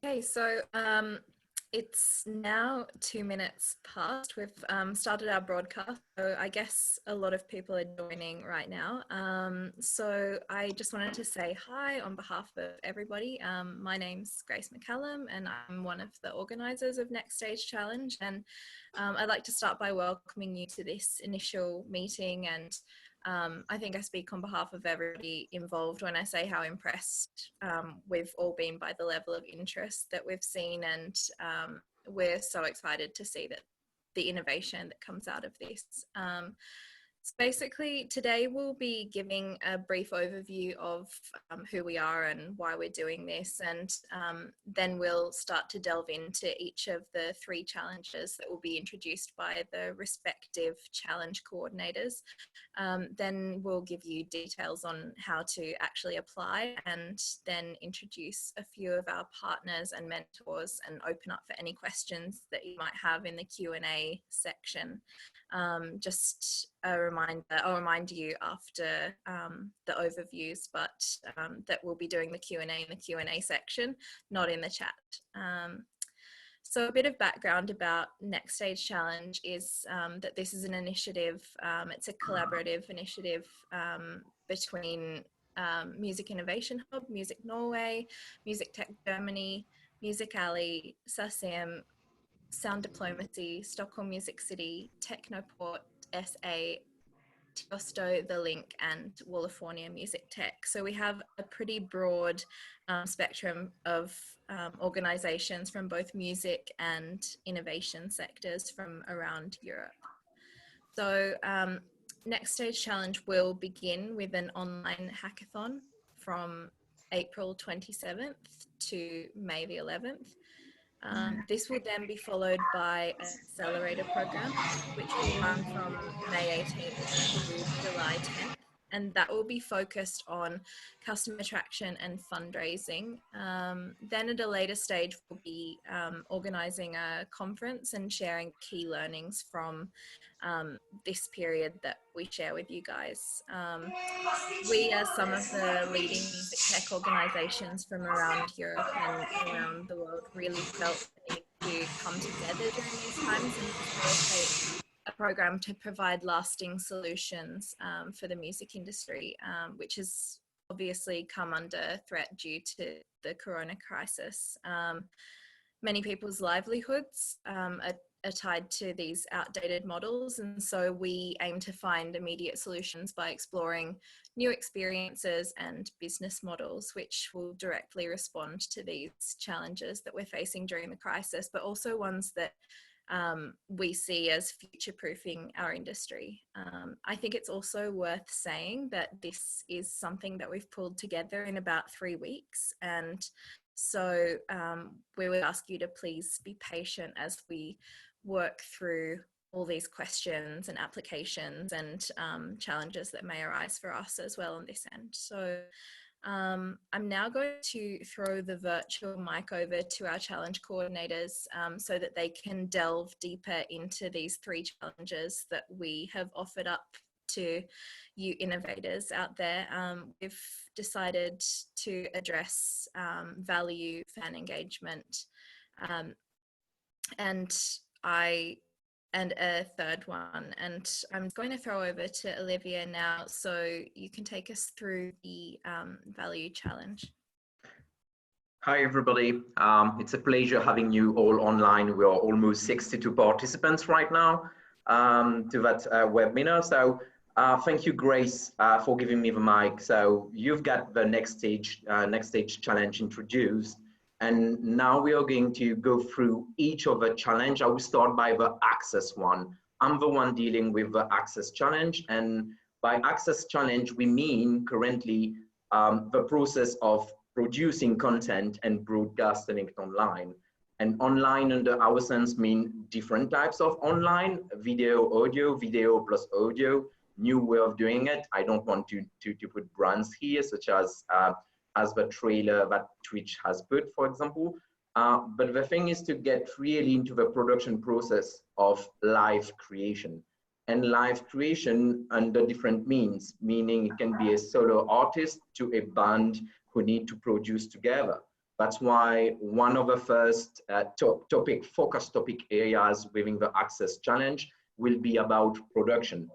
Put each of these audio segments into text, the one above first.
Okay, so it's now 2 minutes past. We've started our broadcast, so I guess a lot of people are joining right now. So I just wanted to say hi on behalf of everybody. My name's Grace McCallum, and I'm one of the organisers of Next Stage Challenge. And I'd like to start by welcoming you to this initial meeting, and I think I speak on behalf of everybody involved when I say how impressed we've all been by the level of interest that we've seen, and we're so excited to see that the innovation that comes out of this. So basically today we'll be giving a brief overview of who we are and why we're doing this, and then we'll start to delve into each of the 3 challenges that will be introduced by the respective challenge coordinators. Then we'll give you details on how to actually apply, and then introduce a few of our partners and mentors and open up for any questions that you might have in the Q&A section. Just a reminder, I'll remind you after the overviews, but that we'll be doing the Q&A in the Q&A section, not in the chat. So a bit of background about Next Stage Challenge is that this is an initiative, it's a collaborative initiative between Music Innovation Hub, Music Norway, Music Tech Germany, Music Alley, SACEM, Sound Diplomacy, Stockholm Music City, Technoport, SA, Tiosto, The Link, and Wallifórnia Music Tech. So we have a pretty broad spectrum of organisations from both music and innovation sectors from around Europe. So Next Stage Challenge will begin with an online hackathon from April 27th to May the 11th. This will then be followed by an accelerator program, which will run from May 18th to July 10th. And that will be focused on customer attraction and fundraising. Then at a later stage, we'll be organising a conference and sharing key learnings from this period that we share with you guys. We, as some of the leading music tech organisations from around Europe and around the world, really felt the need to come together during these times and facilitate a program to provide lasting solutions for the music industry, which has obviously come under threat due to the corona crisis. Many people's livelihoods are tied to these outdated models, and so we aim to find immediate solutions by exploring new experiences and business models which will directly respond to these challenges that we're facing during the crisis, but also ones that we see as future-proofing our industry. I think it's also worth saying that this is something that we've pulled together in about 3 weeks, and so we would ask you to please be patient as we work through all these questions and applications and challenges that may arise for us as well on this end. So I'm now going to throw the virtual mic over to our challenge coordinators so that they can delve deeper into these 3 challenges that we have offered up to you innovators out there. We've decided to address value, fan engagement, and a third one. And I'm going to throw over to Olivia now so you can take us through the value challenge. Hi everybody, it's a pleasure having you all online. We are almost 62 participants right now to that webinar. So thank you, Grace, for giving me the mic. So you've got the next stage challenge introduced. And now we are going to go through each of the challenge. I will start by the access one. I'm the one dealing with the access challenge. And by access challenge, we mean currently the process of producing content and broadcasting it online. And online under our sense mean different types of online, video, audio, video plus audio, new way of doing it. I don't want to put brands here, such as the trailer that Twitch has put, for example. But the thing is to get really into the production process of live creation. And live creation under different means, meaning it can be a solo artist to a band who need to produce together. That's why one of the first focus topic areas within the Access Challenge will be about production,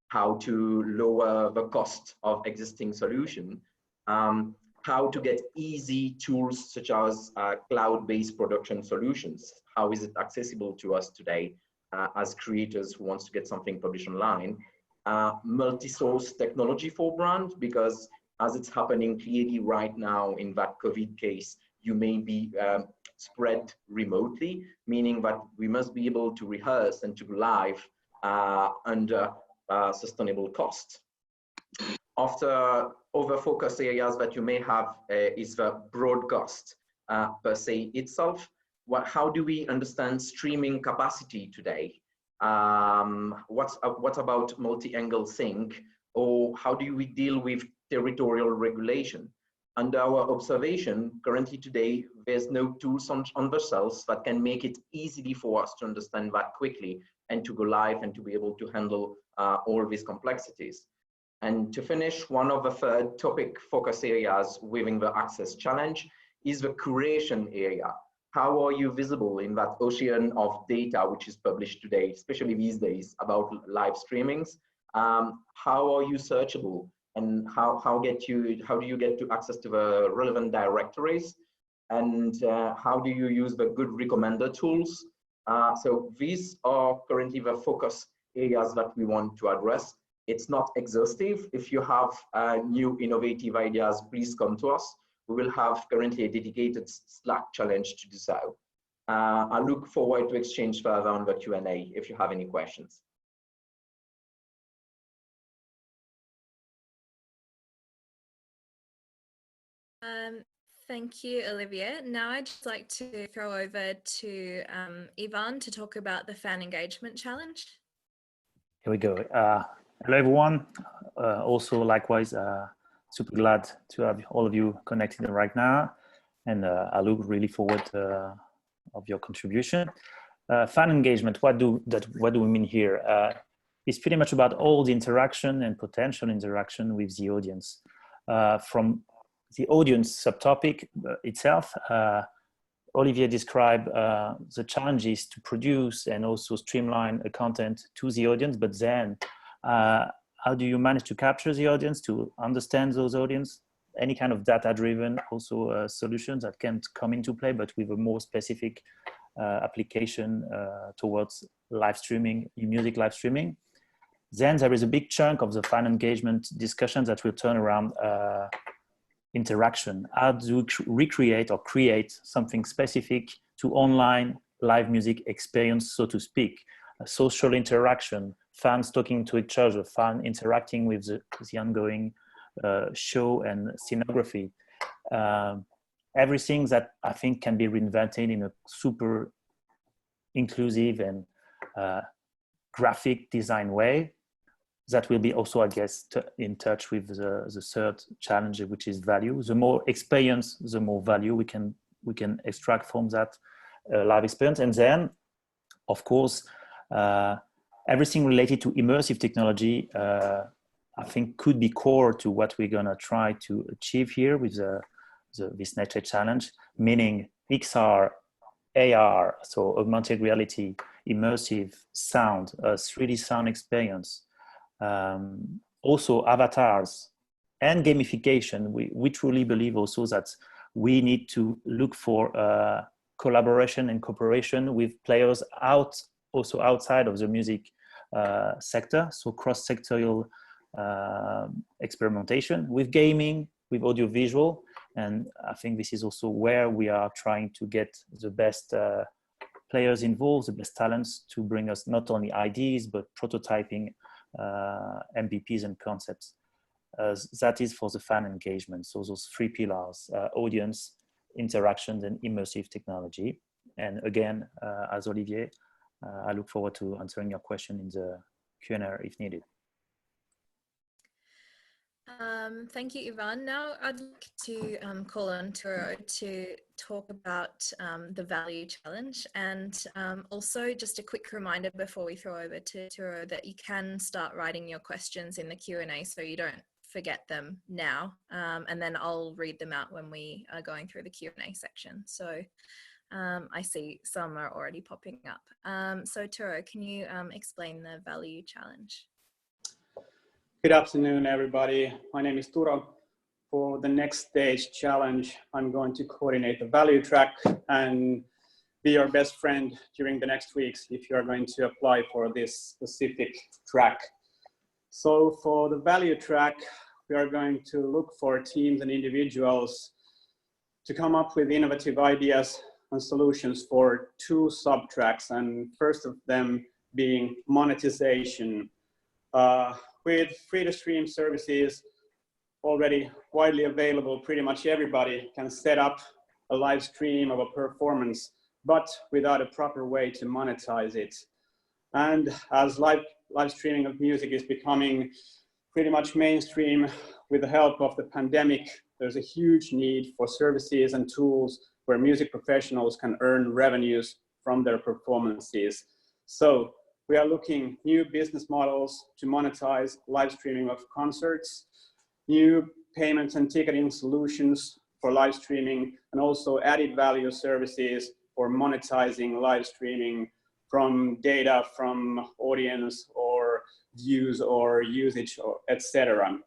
how to lower the cost of existing solution, how to get easy tools such as cloud-based production solutions. How is it accessible to us today as creators who wants to get something published online? Multi-source technology for brand, because as it's happening clearly right now in that COVID case, you may be spread remotely, meaning that we must be able to rehearse and to go live under sustainable cost. After other focus areas that you may have is the broadcast per se itself. How do we understand streaming capacity today? What about multi-angle sync? Or how do we deal with territorial regulation? Under our observation, currently today, there's no tools on the shelves that can make it easily for us to understand that quickly and to go live and to be able to handle all these complexities. And to finish, one of the third topic focus areas within the Access Challenge is the curation area. How are you visible in that ocean of data which is published today, especially these days about live streamings? How are you searchable? And how do you get to access to the relevant directories? And how do you use the good recommender tools? So these are currently the focus areas that we want to address. It's not exhaustive. If you have new innovative ideas, please come to us. We will have currently a dedicated Slack challenge to do so. I look forward to exchange further on the Q&A if you have any questions. Thank you, Olivier. Now I'd just like to throw over to Ivan to talk about the Fan Engagement Challenge. Here we go. Hello, everyone. Also, likewise, super glad to have all of you connected right now. And I look really forward of your contribution. Fan engagement, what do we mean here? It's pretty much about all the interaction and potential interaction with the audience. From the audience subtopic itself, Olivier described the challenges to produce and also streamline a content to the audience, but then how do you manage to capture the audience, to understand those audience? Any kind of data-driven also solutions that can come into play, but with a more specific application towards live streaming, music live streaming. Then there is a big chunk of the fan engagement discussions that will turn around interaction. How do we recreate or create something specific to online live music experience, so to speak? A social interaction, fans talking to each other, fans interacting with the ongoing show and scenography. Everything that I think can be reinvented in a super inclusive and graphic design way. That will be also, I guess, in touch with the third challenge, which is value. The more experience, the more value we can extract from that live experience. And then, of course, everything related to immersive technology, I think, could be core to what we're gonna try to achieve here with this Nature Challenge, meaning XR, AR, so augmented reality, immersive sound, 3D sound experience. Also avatars and gamification. We truly believe also that we need to look for collaboration and cooperation with players also outside of the music sector, so cross-sectorial experimentation with gaming, with audiovisual, and I think this is also where we are trying to get the best players involved, the best talents to bring us not only ideas but prototyping MVPs and concepts. That is for the fan engagement. So those three pillars: audience, interactions, and immersive technology. And again, as Olivier, I look forward to answering your question in the Q&A if needed. Thank you, Ivan. Now I'd like to call on Turo to talk about the value challenge, and also just a quick reminder before we throw over to Turo that you can start writing your questions in the Q&A so you don't forget them now, and then I'll read them out when we are going through the Q&A section. So I see some are already popping up. So Turo, can you explain the value challenge? Good afternoon, everybody. My name is Turo. For the next stage challenge, I'm going to coordinate the value track and be your best friend during the next weeks if you are going to apply for this specific track. So for the value track, we are going to look for teams and individuals to come up with innovative ideas and solutions for 2 sub-tracks, and first of them being monetization. With free-to-stream services already widely available, pretty much everybody can set up a live stream of a performance, but without a proper way to monetize it. And as live streaming of music is becoming pretty much mainstream with the help of the pandemic, there's a huge need for services and tools where music professionals can earn revenues from their performances. So we are looking new business models to monetize live streaming of concerts, new payments and ticketing solutions for live streaming, and also added value services for monetizing live streaming from data from audience or views or usage, or etc.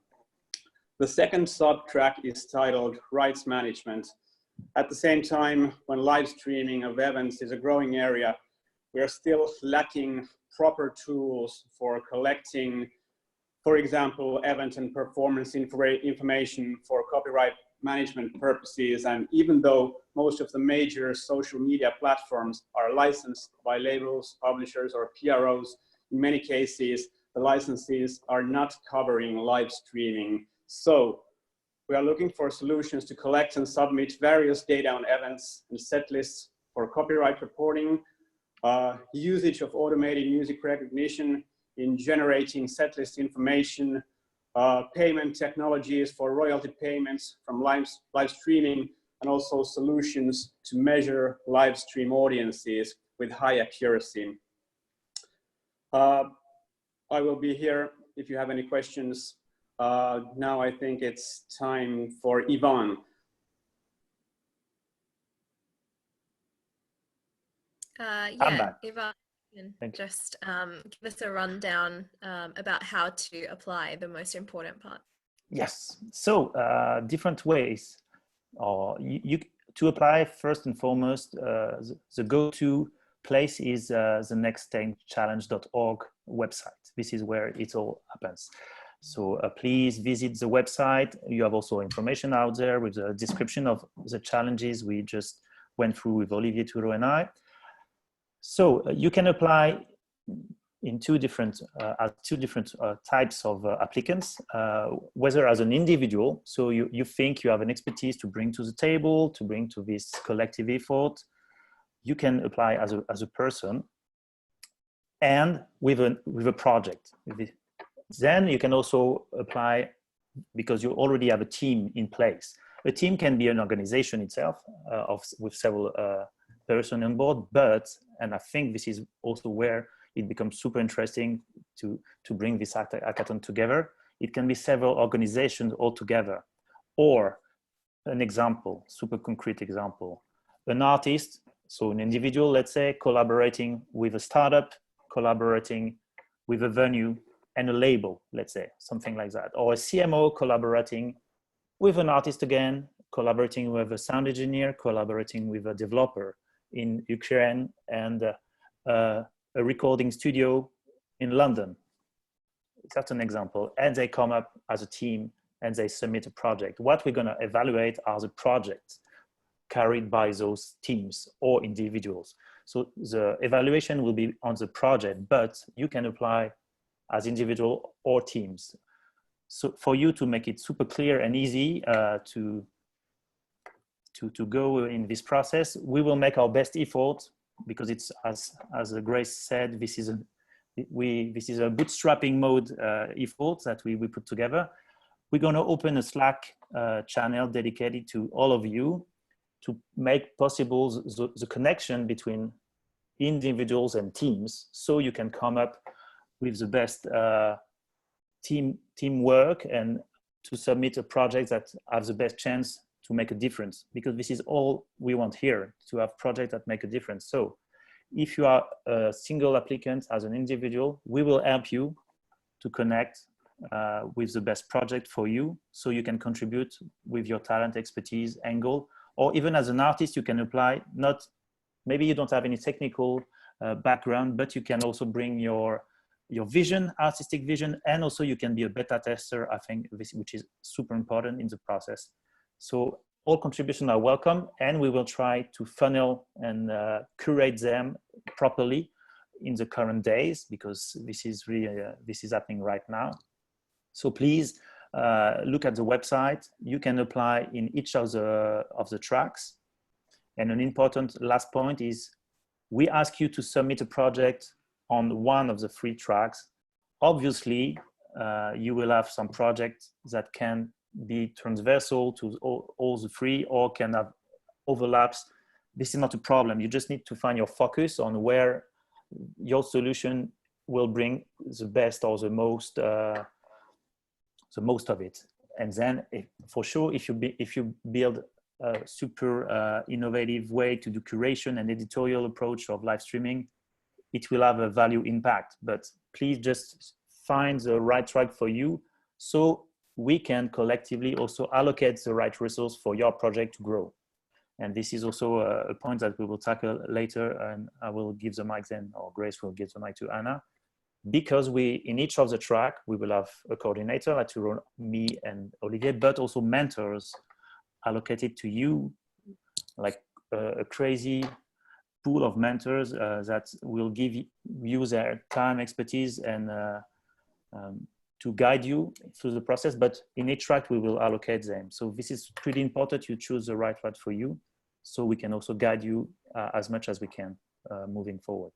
The second sub-track is titled Rights Management. At the same time, when live streaming of events is a growing area, we are still lacking proper tools for collecting, for example, event and performance information for copyright management purposes. And even though most of the major social media platforms are licensed by labels, publishers, or PROs, in many cases, the licenses are not covering live streaming. So we are looking for solutions to collect and submit various data on events and set lists for copyright reporting, usage of automated music recognition in generating setlist information, payment technologies for royalty payments from live streaming, and also solutions to measure live stream audiences with high accuracy. I will be here if you have any questions. Now I think it's time for Ivan. Yeah, Ivan, just give us a rundown about how to apply the most important part. Yes, so different ways to apply. First and foremost, the go-to place is the nextstagechallenge.org website. This is where it all happens. So please visit the website. You have also information out there with a description of the challenges we just went through with Olivier, Turo, and I. So you can apply in two different types of applicants, whether as an individual, so you think you have an expertise to bring to the table, to bring to this collective effort, you can apply as a person, and with a project. Then you can also apply because you already have a team in place. A team can be an organization itself with several person on board, but, and I think this is also where it becomes super interesting to bring this hackathon together. It can be several organizations all together, or an example, super concrete example, an artist, so an individual, let's say, collaborating with a startup, collaborating with a venue and a label, let's say, something like that, or a CMO collaborating with an artist again, collaborating with a sound engineer, collaborating with a developer in Ukraine, and a recording studio in London. That's an example. And they come up as a team and they submit a project. What we're going to evaluate are the projects carried by those teams or individuals. So the evaluation will be on the project, but you can apply as individual or teams. So for you to make it super clear and easy to go in this process, we will make our best effort, because it's, as Grace said, this is a bootstrapping mode effort that we put together. We're going to open a Slack channel dedicated to all of you to make possible the connection between individuals and teams, so you can come up with the best teamwork and to submit a project that has the best chance to make a difference, because this is all we want here, to have projects that make a difference. So if you are a single applicant as an individual, we will help you to connect with the best project for you, so you can contribute with your talent, expertise, angle, or even as an artist, you can apply. Maybe you don't have any technical background, but you can also bring your vision, artistic vision, and also you can be a beta tester, I think, which is super important in the process. So all contributions are welcome, and we will try to funnel and curate them properly in the current days, because this is really this is happening right now. So please look at the website. You can apply in each of the tracks. And an important last point is, we ask you to submit a project on one of the 3 tracks. Obviously, you will have some projects that can be transversal to all the 3, or can have overlaps. This is not a problem. You just need to find your focus on where your solution will bring the best or the most of it. And then for sure, if you build a super innovative way to do curation and editorial approach of live streaming, it will have a value impact. But please just find the right track for you, so we can collectively also allocate the right resource for your project to grow. And this is also a point that we will tackle later, and I will give the mic then, or Grace will give the mic to Anna, because in each of the track, we will have a coordinator, like me and Olivier, but also mentors allocated to you, like a crazy pool of mentors that will give you their time, expertise, and to guide you through the process. But in each track, we will allocate them. So this is pretty important. You choose the right track for you, so we can also guide you as much as we can moving forward.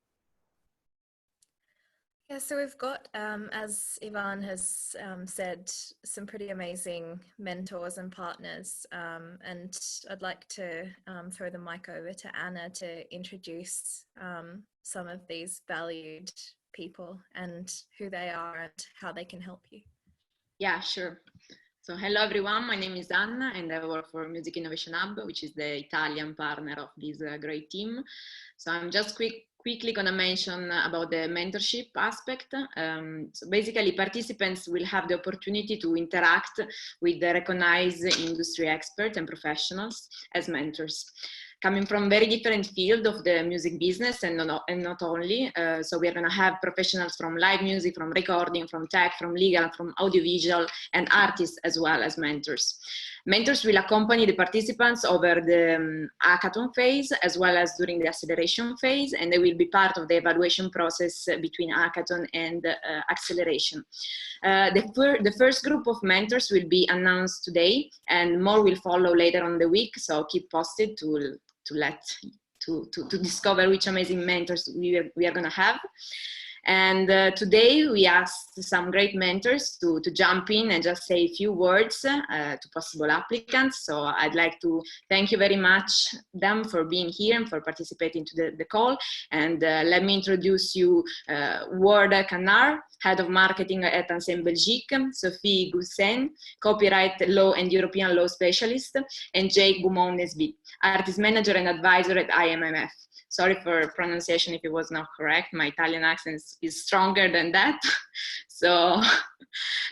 Yeah, so we've got, as Ivan has said, some pretty amazing mentors and partners. And I'd like to throw the mic over to Anna to introduce some of these valued people and who they are and how they can help you. Yeah, sure. So hello everyone, my name is Anna and I work for Music Innovation Hub, which is the Italian partner of this great team. So I'm just quickly going to mention about the mentorship aspect. So basically participants will have the opportunity to interact with the recognized industry experts and professionals as mentors, coming from very different field of the music business and not only. So we are going to have professionals from live music, from recording, from tech, from legal, from audiovisual, and artists as well as mentors. Mentors will accompany the participants over the hackathon phase as well as during the acceleration phase, and they will be part of the evaluation process between hackathon and acceleration. The first group of mentors will be announced today, and more will follow later on the week, so keep posted to discover which amazing mentors we are going to have. And today we asked some great mentors to jump in and just say a few words to possible applicants. So I'd like to thank you very much them for being here and for participating to the call. And let me introduce you Ward Canard, Head of Marketing at Ancienne Belgique, Sophie Goussin, Copyright Law and European Law Specialist, and Jake Boumont-Nesbitt, Artist Manager and Advisor at IMMF. Sorry for pronunciation if it was not correct. My Italian accent is stronger than that. So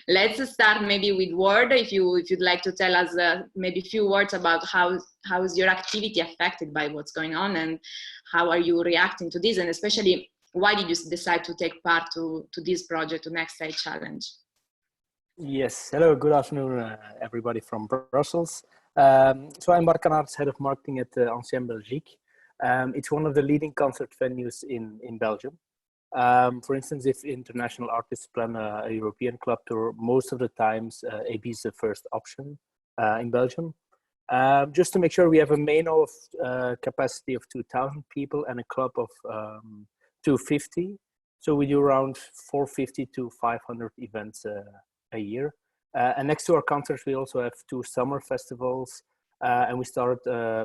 let's start maybe with Ward, if you'd like to tell us maybe a few words about how is your activity affected by what's going on, and how are you reacting to this, and especially why did you decide to take part to this project, to Next Stage Challenge? Yes, hello, good afternoon everybody from Brussels. So I'm Ward Canard, Head of Marketing at Ancienne Belgique. It's one of the leading concert venues in Belgium. For instance, if international artists plan a European club tour, most of the times AB is the first option in Belgium. Just to make sure, we have a main of capacity of 2,000 people and a club of 250. So we do around 450 to 500 events a year. And next to our concerts, we also have 2 summer festivals. And we started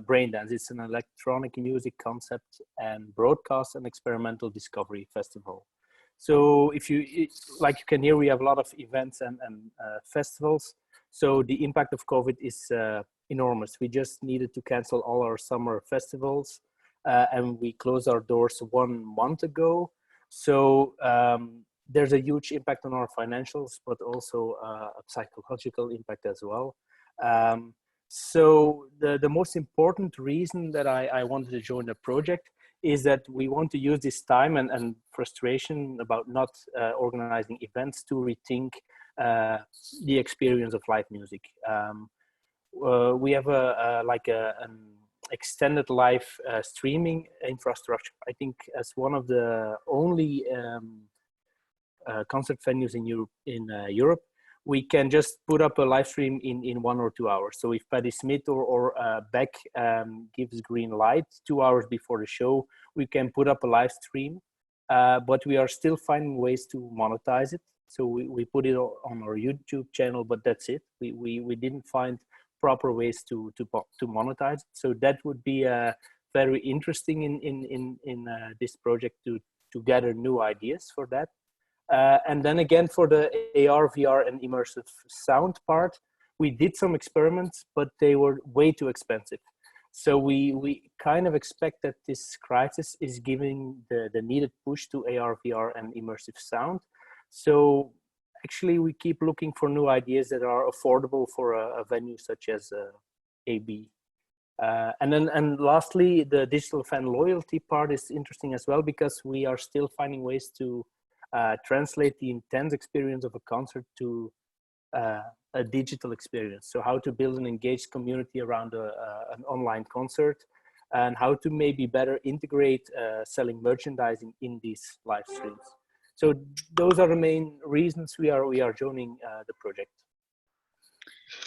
Braindance. It's an electronic music concept and broadcast and experimental discovery festival. So if you can hear, we have a lot of events and festivals. So the impact of COVID is enormous. We just needed to cancel all our summer festivals, and we closed our doors 1 month ago. So there's a huge impact on our financials, but also a psychological impact as well. So the most important reason that I wanted to join the project is that we want to use this time and frustration about not organizing events to rethink the experience of live music. We have an extended live streaming infrastructure, I think, as one of the only concert venues in Europe. We can just put up a live stream in 1 or 2 hours. So if Patti Smith or Beck gives green light 2 hours before the show, we can put up a live stream, but we are still finding ways to monetize it. So we put it on our YouTube channel, but that's it. We didn't find proper ways to monetize it. So that would be very interesting in this project to gather new ideas for that. And then again, for the AR, VR, and immersive sound part, we did some experiments, but they were way too expensive. So we kind of expect that this crisis is giving the needed push to AR, VR, and immersive sound. So actually, we keep looking for new ideas that are affordable for a venue such as AB. And lastly, the digital fan loyalty part is interesting as well, because we are still finding ways to translate the intense experience of a concert to a digital experience. So how to build an engaged community around an online concert, and how to maybe better integrate selling merchandising in these live streams. So those are the main reasons we are joining the project.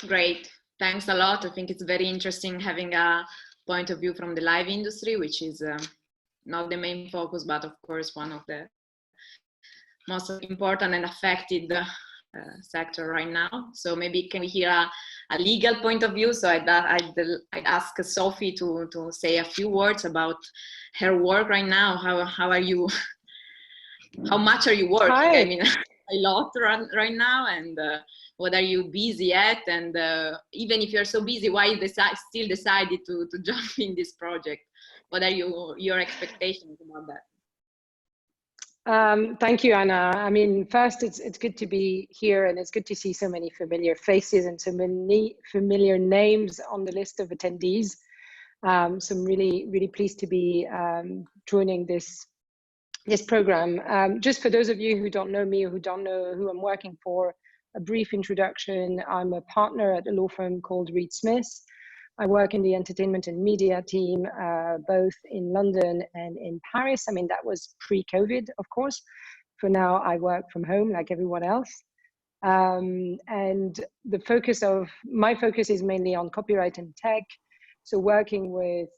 Great, thanks a lot. I think it's very interesting having a point of view from the live industry, which is not the main focus, but of course one of the most important and affected sector right now. So maybe can we hear a legal point of view? So I'd ask Sophie to say a few words about her work right now. How are you? How much are you working? Hi. I mean, a lot right now, and what are you busy at? And even if you're so busy, why you still decided to jump in this project? What are your expectations about that? Thank you, Anna. I mean, first, it's good to be here, and it's good to see so many familiar faces and so many familiar names on the list of attendees. So I'm really pleased to be joining this program. Just for those of you who don't know me or who don't know who I'm working for, a brief introduction. I'm a partner at a law firm called Reed Smith. I work in the entertainment and media team, both in London and in Paris. I mean, that was pre-COVID, of course. For now, I work from home like everyone else. And my focus is mainly on copyright and tech. So working with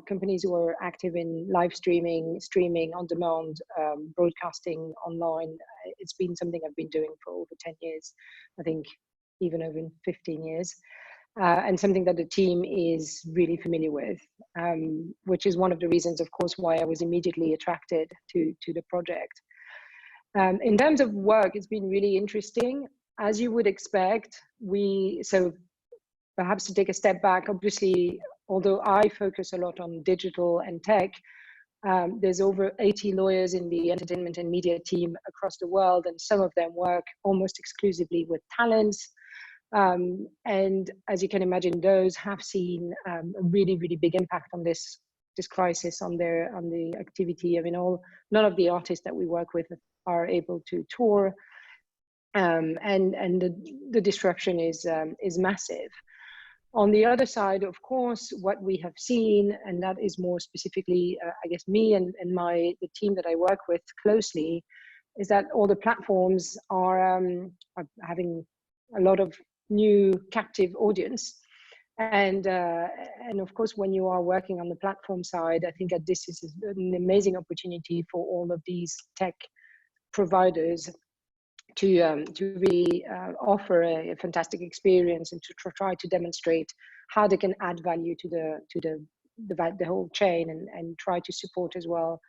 companies who are active in live streaming on demand, broadcasting online. It's been something I've been doing for over 10 years, I think even over 15 years. And something that the team is really familiar with, which is one of the reasons, of course, why I was immediately attracted to the project. In terms of work, it's been really interesting. As you would expect, so perhaps to take a step back, obviously, although I focus a lot on digital and tech, there's over 80 lawyers in the entertainment and media team across the world, and some of them work almost exclusively with talents. And as you can imagine, those have seen a really big impact on this crisis on the activity. I mean, none of the artists that we work with are able to tour, and the disruption is massive. On the other side, of course, what we have seen, and that is more specifically, I guess, me and the team that I work with closely, is that all the platforms are having a lot of new captive audience. And of course, when you are working on the platform side, I think that this is an amazing opportunity for all of these tech providers to really offer a fantastic experience and to try to demonstrate how they can add value to the whole chain, and try to support as well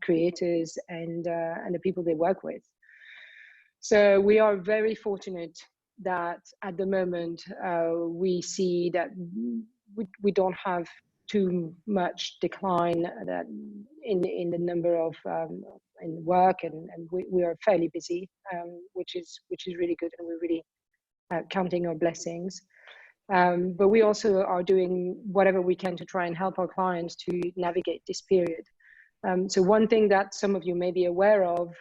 creators and the people they work with. So we are very fortunate that at the moment we see that we don't have too much decline that in the number of in work, and we are fairly busy, which is really good, and we're really counting our blessings. But we also are doing whatever we can to try and help our clients to navigate this period. So one thing that some of you may be aware of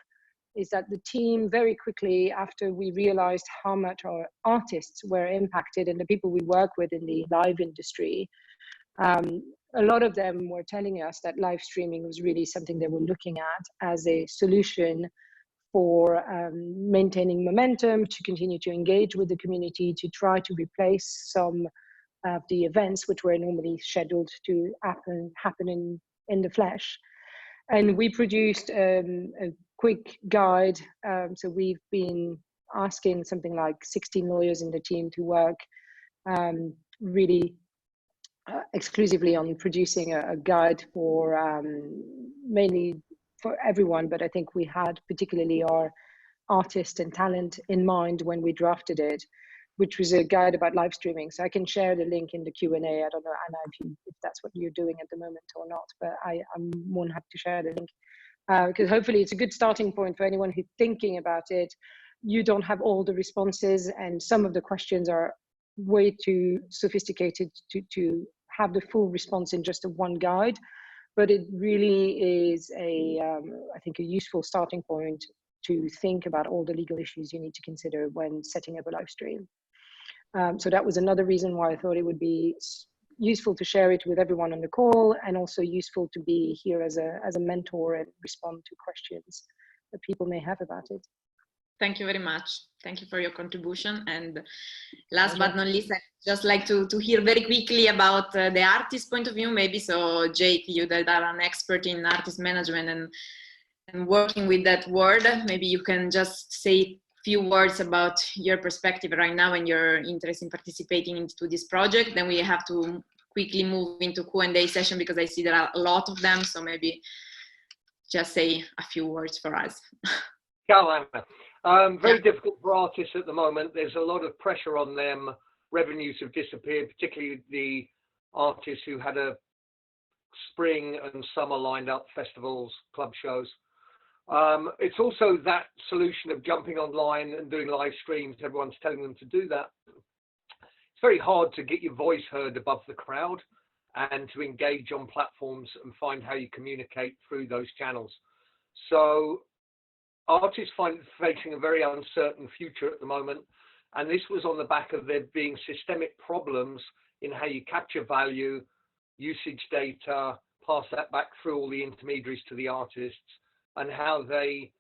is that the team very quickly, after we realized how much our artists were impacted and the people we work with in the live industry, a lot of them were telling us that live streaming was really something they were looking at as a solution for maintaining momentum, to continue to engage with the community, to try to replace some of the events which were normally scheduled to happen in the flesh. And we produced a quick guide. So we've been asking something like 16 lawyers in the team to work really exclusively on producing a guide for mainly for everyone, but I think we had particularly our artist and talent in mind when we drafted it, which was a guide about live streaming. So I can share the link in the Q&A. I don't know, Anna, if that's what you're doing at the moment or not, but I'm more than happy to share the link, because hopefully it's a good starting point for anyone who's thinking about it. You don't have all the responses, and some of the questions are way too sophisticated to have the full response in just a one guide. But it really is I think a useful starting point to think about all the legal issues you need to consider when setting up a live stream. So that was another reason why I thought it would be useful to share it with everyone on the call, and also useful to be here as a mentor and respond to questions that people may have about it. Thank you very much. Thank you for your contribution. And last but not least, I'd just like to hear very quickly about the artist point of view, maybe. So Jake, you that are an expert in artist management and working with that word, maybe you can just say a few words about your perspective right now and your interest in participating into this project. Then we have to quickly move into Q&A session, because I see there are a lot of them. So maybe just say a few words for us. Ciao, Anna. Very difficult for artists at the moment. There's a lot of pressure on them. Revenues have disappeared, particularly the artists who had a spring and summer lined up, festivals, club shows. It's also that solution of jumping online and doing live streams. Everyone's telling them to do that. It's very hard to get your voice heard above the crowd and to engage on platforms and find how you communicate through those channels. So artists find facing a very uncertain future at the moment, and this was on the back of there being systemic problems in how you capture value, usage data, pass that back through all the intermediaries to the artists, and how they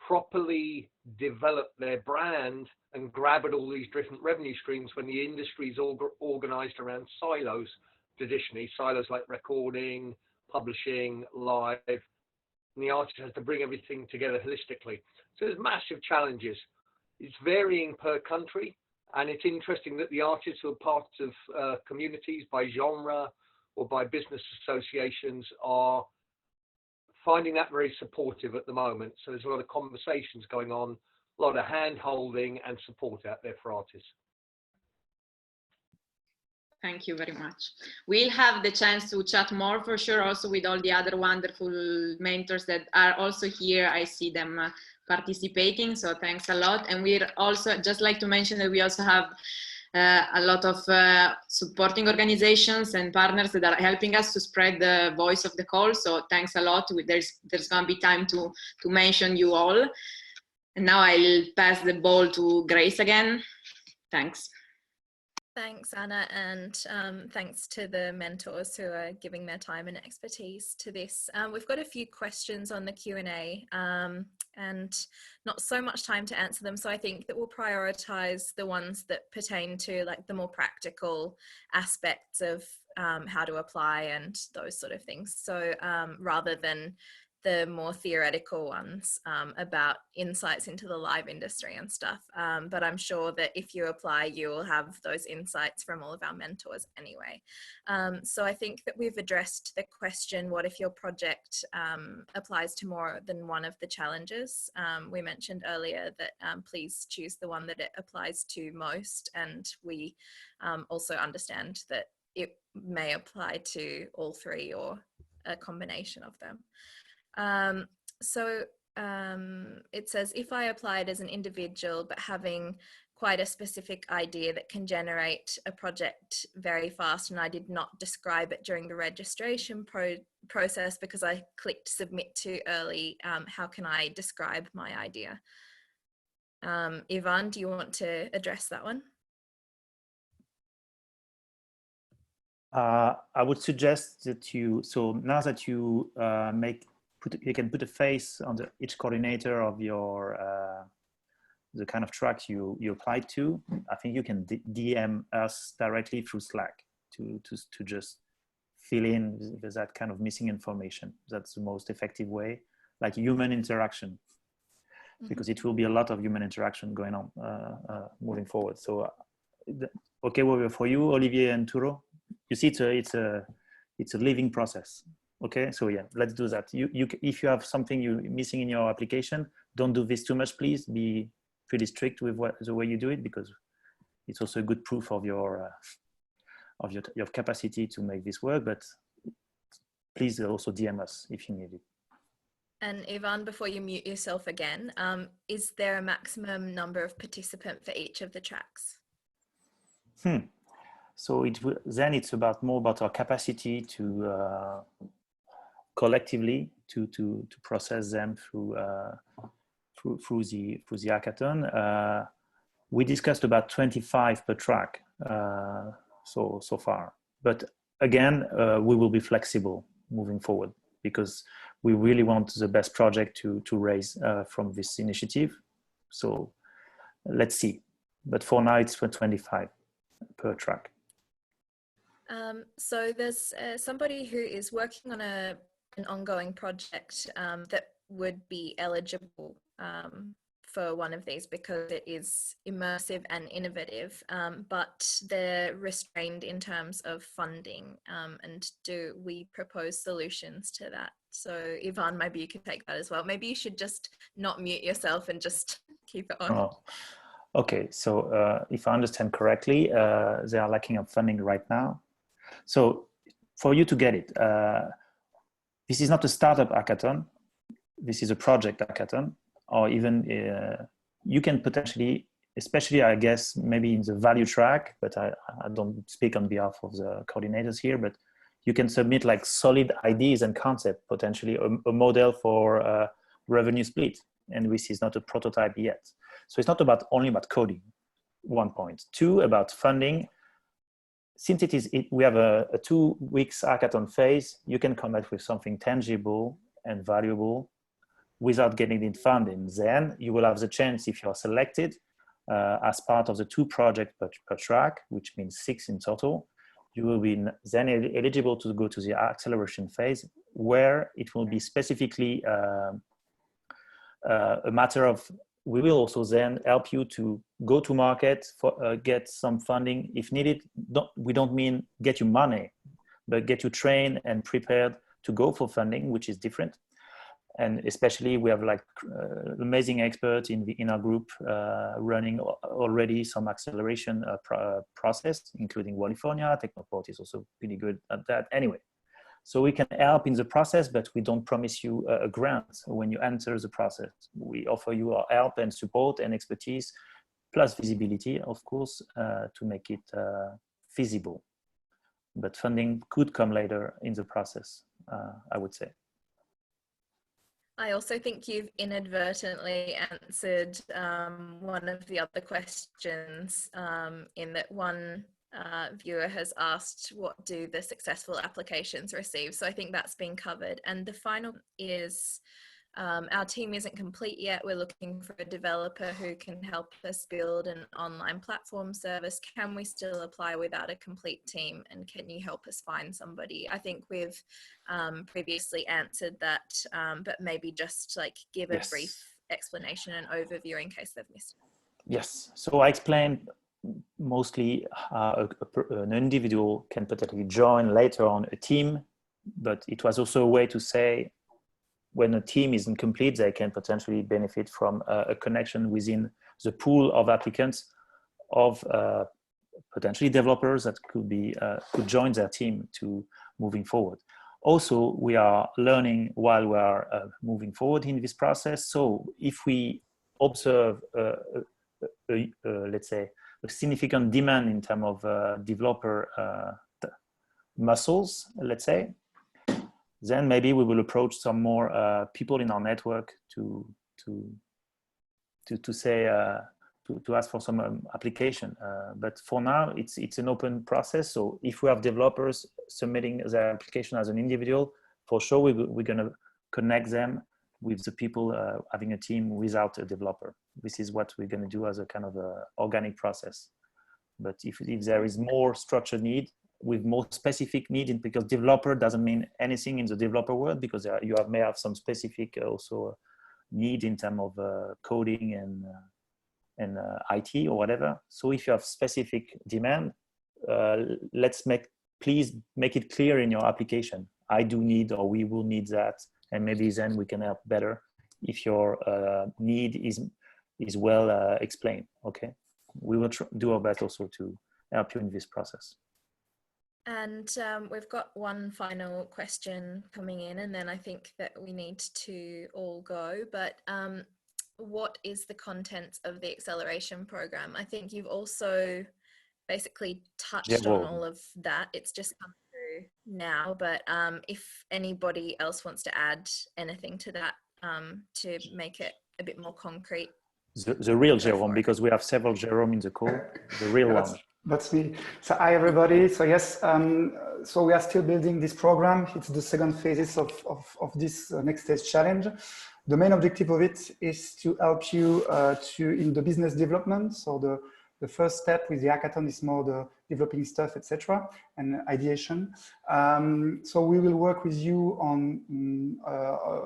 properly develop their brand and grab at all these different revenue streams when the industry is organized around silos traditionally, silos like recording, publishing, live. And the artist has to bring everything together holistically. So there's massive challenges. It's varying per country, and it's interesting that the artists who are part of communities by genre or by business associations are finding that very supportive at the moment. So there's a lot of conversations going on, a lot of hand-holding and support out there for artists. Thank you very much. We'll have the chance to chat more for sure, also with all the other wonderful mentors that are also here. I see them participating, so thanks a lot. And we're also, just like to mention that we also have a lot of supporting organizations and partners that are helping us to spread the voice of the call. So thanks a lot. There's going to be time to mention you all. And now I'll pass the ball to Grace again. Thanks. Thanks, Anna, and thanks to the mentors who are giving their time and expertise to this. We've got a few questions on the Q&A and not so much time to answer them, so I think that we'll prioritize the ones that pertain to like the more practical aspects of how to apply and those sort of things. So rather than the more theoretical ones about insights into the live industry and stuff. But I'm sure that if you apply, you will have those insights from all of our mentors anyway. So I think that we've addressed the question, what if your project applies to more than one of the challenges? We mentioned earlier that please choose the one that it applies to most. And we also understand that it may apply to all three or a combination of them. It says, if I applied as an individual, but having quite a specific idea that can generate a project very fast, and I did not describe it during the registration process because I clicked submit too early, how can I describe my idea? Ivan, do you want to address that one? I would suggest that so now that you you can put a face on each coordinator of your the kind of track you applied to. I think you can DM us directly through Slack to just fill in with that kind of missing information. That's the most effective way, like human interaction, because it will be a lot of human interaction going on moving forward. So okay, well, for you, Olivier and Turo, you see it's a living process. Okay, so yeah, let's do that. If you have something you're missing in your application, don't do this too much, please. Be pretty strict with the way you do it, because it's also a good proof of your capacity to make this work. But please also DM us if you need it. And Ivan, before you mute yourself again, is there a maximum number of participants for each of the tracks? So it's more about our capacity to collectively to process them through the hackathon. We discussed about 25 per track so far, but again, we will be flexible moving forward, because we really want the best project to raise from this initiative. So let's see, but for now it's for 25 per track. So there's somebody who is working on an ongoing project that would be eligible for one of these because it is immersive and innovative, but they're restrained in terms of funding. And do we propose solutions to that? So Ivan, maybe you could take that as well. Maybe you should just not mute yourself and just keep it on. Oh. Okay, so if I understand correctly, they are lacking of funding right now. So for you to get it, this is not a startup hackathon. This is a project hackathon, or even you can potentially, especially I guess maybe in the value track, but I don't speak on behalf of the coordinators here, but you can submit like solid ideas and concept, potentially a model for revenue split. And this is not a prototype yet. So it's not only about coding, 1 point. 2, about funding. Since we have a 2 weeks hackathon phase, you can come up with something tangible and valuable without getting it funding. Then you will have the chance, if you're selected as part of the 2 projects per track, which means 6 in total, you will be then eligible to go to the acceleration phase, where it will be specifically a matter of, we will also then help you to go to market, get some funding if needed. We don't mean get you money, but get you trained and prepared to go for funding, which is different. And especially we have like amazing experts in our group running already some acceleration process, including California. Technoport is also pretty good at that anyway. So we can help in the process, but we don't promise you a grant when you enter the process. We offer you our help and support and expertise, plus visibility, of course, to make it feasible. But funding could come later in the process, I would say. I also think you've inadvertently answered one of the other questions in that one viewer has asked, what do the successful applications receive? So I think that's been covered. And the final is our team isn't complete yet. We're looking for a developer who can help us build an online platform service. Can we still apply without a complete team? And can you help us find somebody? I think we've previously answered that, but maybe just like give a brief explanation and overview in case they've missed it. Yes, so I explained mostly how an individual can potentially join later on a team, but it was also a way to say when a team isn't complete, they can potentially benefit from a connection within the pool of applicants of potentially developers that could join their team to moving forward. Also, we are learning while we are moving forward in this process. So if we observe let's say a significant demand in terms of developer muscles, let's say, then maybe we will approach some more people in our network to ask for some application. But for now, it's an open process. So if we have developers submitting their application as an individual, for sure we're going to connect them with the people having a team without a developer. This is what we're going to do as a kind of a organic process. But if there is more structured need, with more specific need, because developer doesn't mean anything in the developer world, because may have some specific also need in terms of coding and IT or whatever. So if you have specific demand, please make it clear in your application. I do need, or we will need that, and maybe then we can help better if your need is well explained. Okay, we will do our best also to help you in this process. And we've got one final question coming in, and then I think that we need to all go. But what is the content of the acceleration program? I think you've also basically touched on all of that. It's just come through now, but if anybody else wants to add anything to that to make it a bit more concrete. The real Jerome, because we have several Jerome in the call, the real one. That's me. So hi everybody. So yes, so we are still building this program. It's the second phase of this next stage challenge. The main objective of it is to help you in the business development. So the first step with the hackathon is more the developing stuff, etc., and ideation. So we will work with you on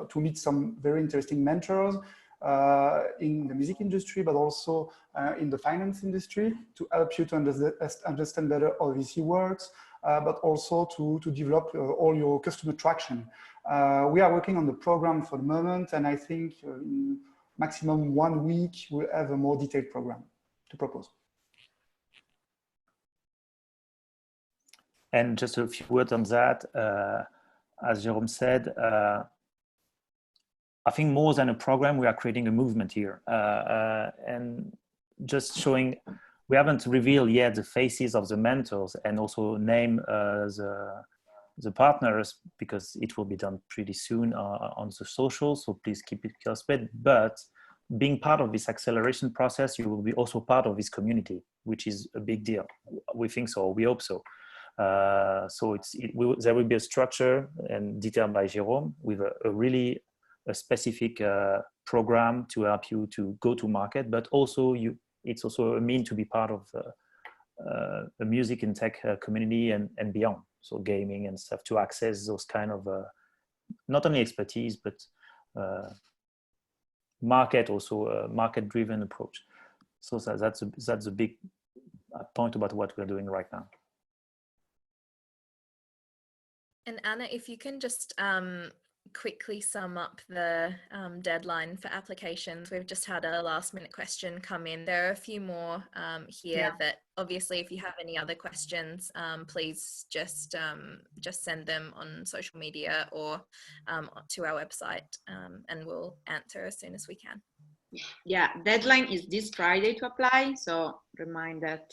to meet some very interesting mentors in the music industry, but also in the finance industry, to help you to understand better how VC works, but also to develop all your customer traction. We are working on the program for the moment, and I think in maximum 1 week, we'll have a more detailed program to propose. And just a few words on that. As Jerome said, I think more than a program, we are creating a movement here, and just showing, we haven't revealed yet the faces of the mentors and also name the partners, because it will be done pretty soon on the social, so please keep it close-fed. But being part of this acceleration process, you will be also part of this community, which is a big deal. We think so, we hope so. So there will be a structure and detailed by Jerome with a specific program to help you to go to market, but also it's also a mean to be part of a music and tech community and beyond. So gaming and stuff, to access those kind of not only expertise, but market-driven approach. So that's a big point about what we're doing right now. And Anna, if you can just quickly sum up the deadline for applications. We've just had a last minute question come in. There are a few more here that obviously if you have any other questions, please just send them on social media or to our website, and we'll answer as soon as we can. Yeah, deadline is this Friday to apply. So remind that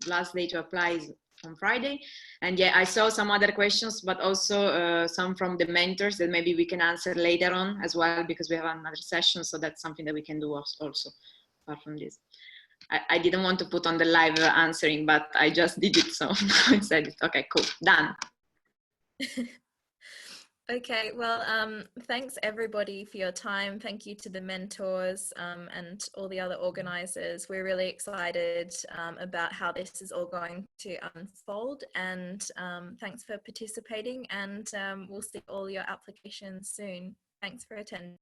last day to apply is on Friday. And yeah, I saw some other questions, but also some from the mentors that maybe we can answer later on as well, because we have another session. So that's something that we can do also apart from this. I didn't want to put on the live answering, but I just did it. So I said it. Okay, cool, done. Okay, well, thanks everybody for your time. Thank you to the mentors and all the other organizers. We're really excited about how this is all going to unfold, and thanks for participating, and we'll see all your applications soon. Thanks for attending.